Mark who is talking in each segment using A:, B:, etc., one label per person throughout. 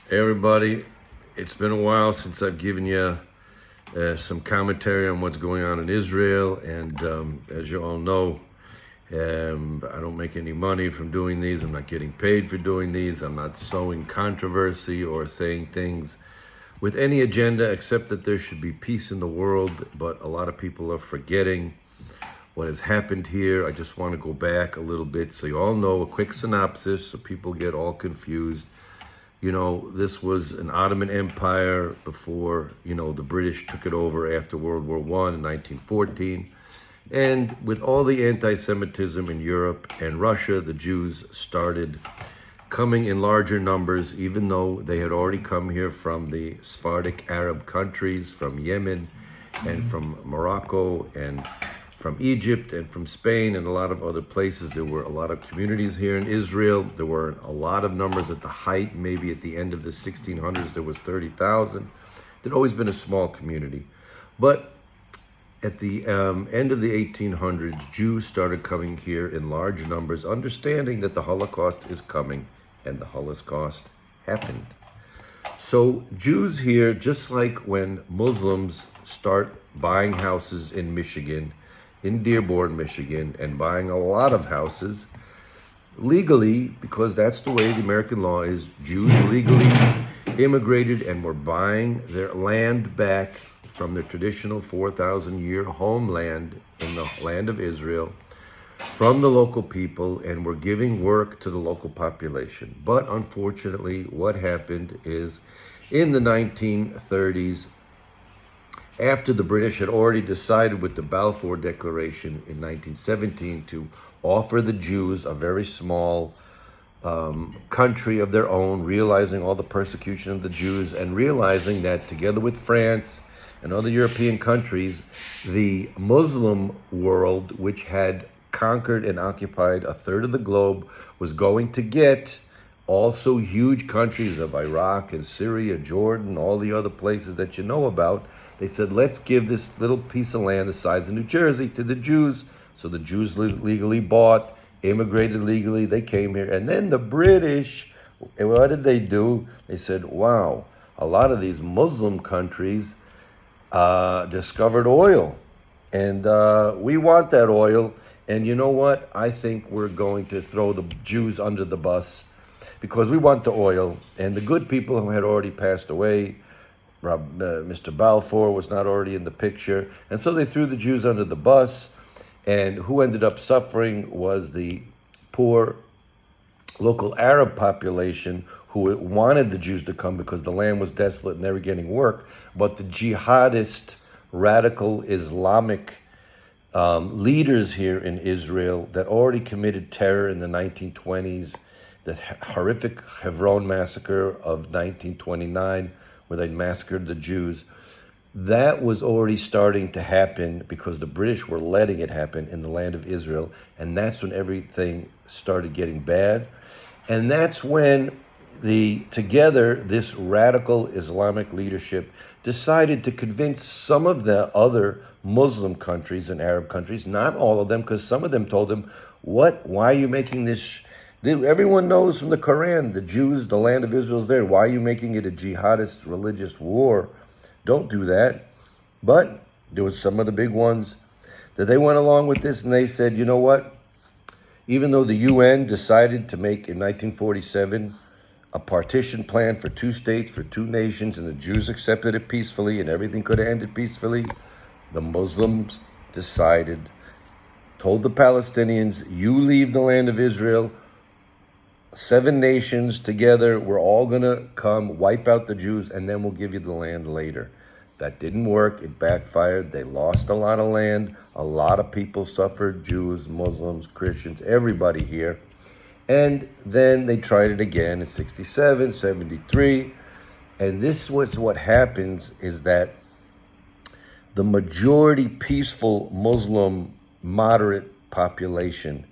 A: Hey everybody, it's been a while since I've given you some commentary on what's going on in Israel, and as you all know, I don't make any money from doing these. I'm not getting paid for doing these. I'm not sowing controversy or saying things with any agenda except that there should be peace in the world, but a lot of people are forgetting what has happened here. I just want to go back a little bit so you all know a quick synopsis so people get all confused. You know, this was an Ottoman Empire before, the British took it over after World War I in 1914. And with all the anti-Semitism in Europe and Russia, the Jews started coming in larger numbers, even though they had already come here from the Sephardic Arab countries, from Yemen and from Morocco and from Egypt and from Spain and a lot of other places. There were a lot of communities here in Israel. There were a lot of numbers at the height. Maybe at the end of the 1600s, there was 30,000. There'd always been a small community. But at the end of the 1800s, Jews started coming here in large numbers, understanding that the Holocaust is coming, and the Holocaust happened. So Jews here, just like when Muslims start buying houses in Michigan, in Dearborn, Michigan, and buying a lot of houses legally, because that's the way the American law is. Jews legally immigrated and were buying their land back from their traditional 4,000-year homeland in the land of Israel from the local people, and were giving work to the local population. But unfortunately, what happened is in the 1930s, after the British had already decided with the Balfour Declaration in 1917 to offer the Jews a very small country of their own, realizing all the persecution of the Jews and realizing that together with France and other European countries, the Muslim world, which had conquered and occupied a third of the globe, was going to get also huge countries of Iraq and Syria, Jordan, all the other places that you know about. They said, let's give this little piece of land the size of New Jersey to the Jews. So the Jews legally bought, immigrated legally, they came here. And then the British, what did they do? They said, wow, a lot of these Muslim countries discovered oil. And we want that oil. And you know what? I think we're going to throw the Jews under the bus because we want the oil. And the good people who had already passed away, Mr. Balfour was not already in the picture. And so they threw the Jews under the bus. And who ended up suffering was the poor local Arab population who wanted the Jews to come because the land was desolate and they were getting work. But the jihadist, radical Islamic leaders here in Israel that already committed terror in the 1920s, the horrific Hebron massacre of 1929, where they massacred the Jews, that was already starting to happen because the British were letting it happen in the land of Israel. And that's when everything started getting bad. And that's when this radical Islamic leadership decided to convince some of the other Muslim countries and Arab countries, not all of them, because some of them told them, why are you making this? Everyone knows from the Quran, the Jews, the land of Israel is there. Why are you making it a jihadist religious war? Don't do that. But there was some of the big ones that they went along with this, and they said, you know what? Even though the UN decided to make in 1947 a partition plan for two states, for two nations, and the Jews accepted it peacefully and everything could have ended peacefully, the Muslims told the Palestinians, you leave the land of Israel, 7 nations together, we're all going to come, wipe out the Jews, and then we'll give you the land later. That didn't work. It backfired. They lost a lot of land. A lot of people suffered, Jews, Muslims, Christians, everybody here. And then they tried it again in 67, 73. And this was what happens is that the majority peaceful Muslim moderate population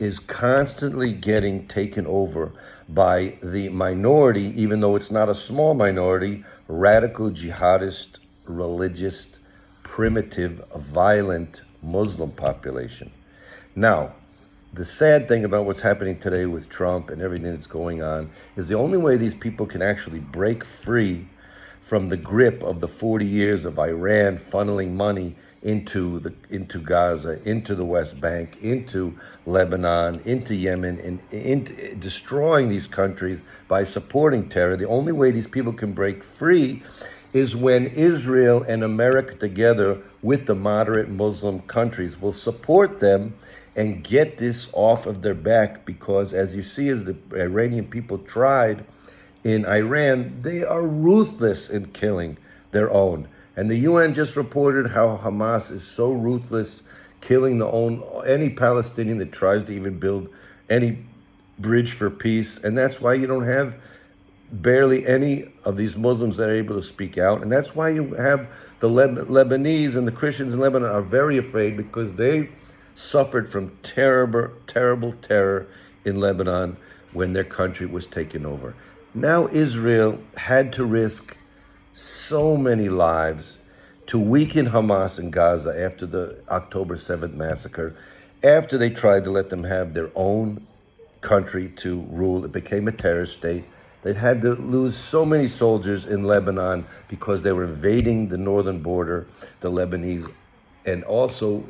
A: is constantly getting taken over by the minority, even though it's not a small minority, radical jihadist, religious, primitive, violent Muslim population. Now, the sad thing about what's happening today with Trump and everything that's going on is the only way these people can actually break free from the grip of the 40 years of Iran funneling money into Gaza, into the West Bank, into Lebanon, into Yemen, and into destroying these countries by supporting terror. The only way these people can break free is when Israel and America together with the moderate Muslim countries will support them and get this off of their back, because as you see, as the Iranian people tried in Iran, they are ruthless in killing their own. And the UN just reported how Hamas is so ruthless, killing any Palestinian that tries to even build any bridge for peace. And that's why you don't have barely any of these Muslims that are able to speak out. And that's why you have the Lebanese and the Christians in Lebanon are very afraid, because they suffered from terrible terror in Lebanon when their country was taken over. Now Israel had to risk so many lives to weaken Hamas in Gaza after the October 7th massacre, after they tried to let them have their own country to rule. It became a terrorist state. They had to lose so many soldiers in Lebanon because they were invading the northern border, the Lebanese, and also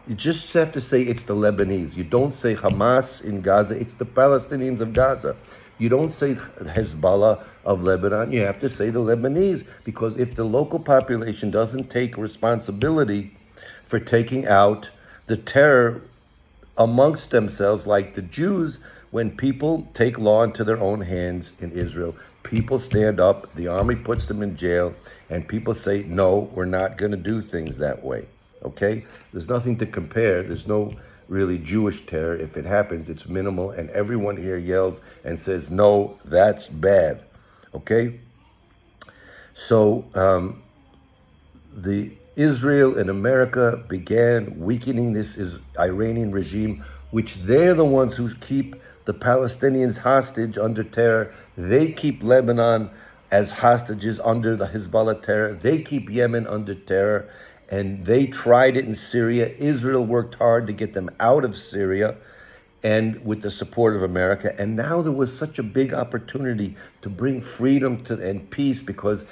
A: you just have to say it's the Lebanese. You don't say Hamas in Gaza, it's the Palestinians of Gaza. You don't say Hezbollah of Lebanon, you have to say the Lebanese, because if the local population doesn't take responsibility for taking out the terror amongst themselves, like the Jews, when people take law into their own hands in Israel, people stand up, the army puts them in jail, and people say, no, we're not going to do things that way. Okay? There's nothing to compare. There's no really Jewish terror. If it happens, it's minimal, and everyone here yells and says, no, that's bad. Okay? So the Israel and America began weakening this Iranian regime, which they're the ones who keep the Palestinians hostage under terror. They keep Lebanon as hostages under the Hezbollah terror. They keep Yemen under terror. And they tried it in Syria. Israel worked hard to get them out of Syria, and with the support of America. And now there was such a big opportunity to bring freedom and peace, because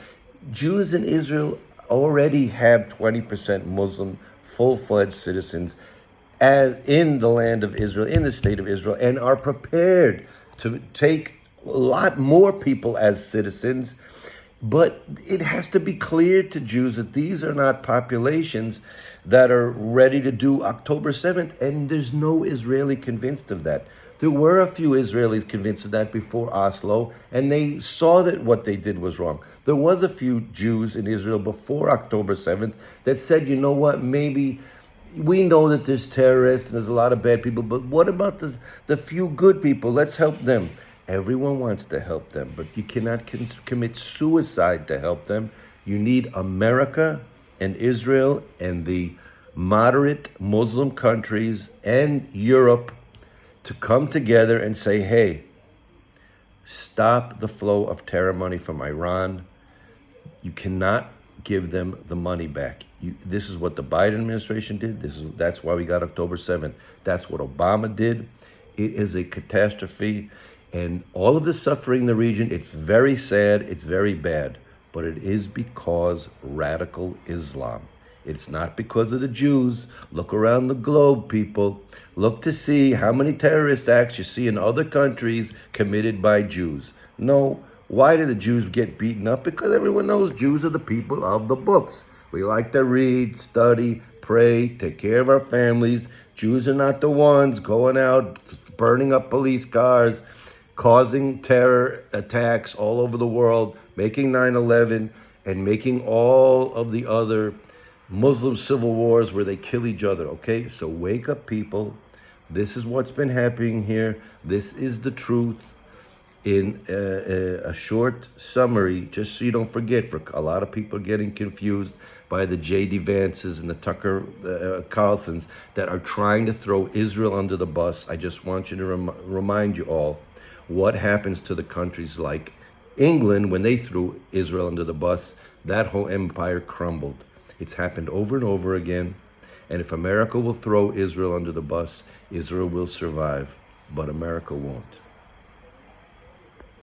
A: Jews in Israel already have 20% Muslim, full-fledged citizens in the land of Israel, in the state of Israel, and are prepared to take a lot more people as citizens. But it has to be clear to Jews that these are not populations that are ready to do October 7th, and there's no Israeli convinced of that. There were a few Israelis convinced of that before Oslo, and they saw that what they did was wrong. There was a few Jews in Israel before October 7th that said, you know what, maybe we know that there's terrorists and there's a lot of bad people, but what about the few good people? Let's help them. Everyone wants to help them, but you cannot commit suicide to help them. You need America and Israel and the moderate Muslim countries and Europe to come together and say, hey, stop the flow of terror money from Iran. You cannot give them the money back. This is what the Biden administration did. That's why we got October 7th. That's what Obama did. It is a catastrophe. And all of the suffering in the region, it's very sad, it's very bad, but it is because radical Islam. It's not because of the Jews. Look around the globe, people. Look to see how many terrorist acts you see in other countries committed by Jews. No. Why do the Jews get beaten up? Because everyone knows Jews are the people of the books. We like to read, study, pray, take care of our families. Jews are not the ones going out, burning up police cars, causing terror attacks all over the world, making 9/11, and making all of the other Muslim civil wars where they kill each other, okay? So wake up, people. This is what's been happening here. This is the truth. In a short summary, just so you don't forget, for a lot of people getting confused by the J.D. Vances and the Tucker Carlsons that are trying to throw Israel under the bus, I just want you to remind you all what happens to the countries like England when they threw Israel under the bus. That whole empire crumbled. It's happened over and over again. And if America will throw Israel under the bus, Israel will survive, but America won't.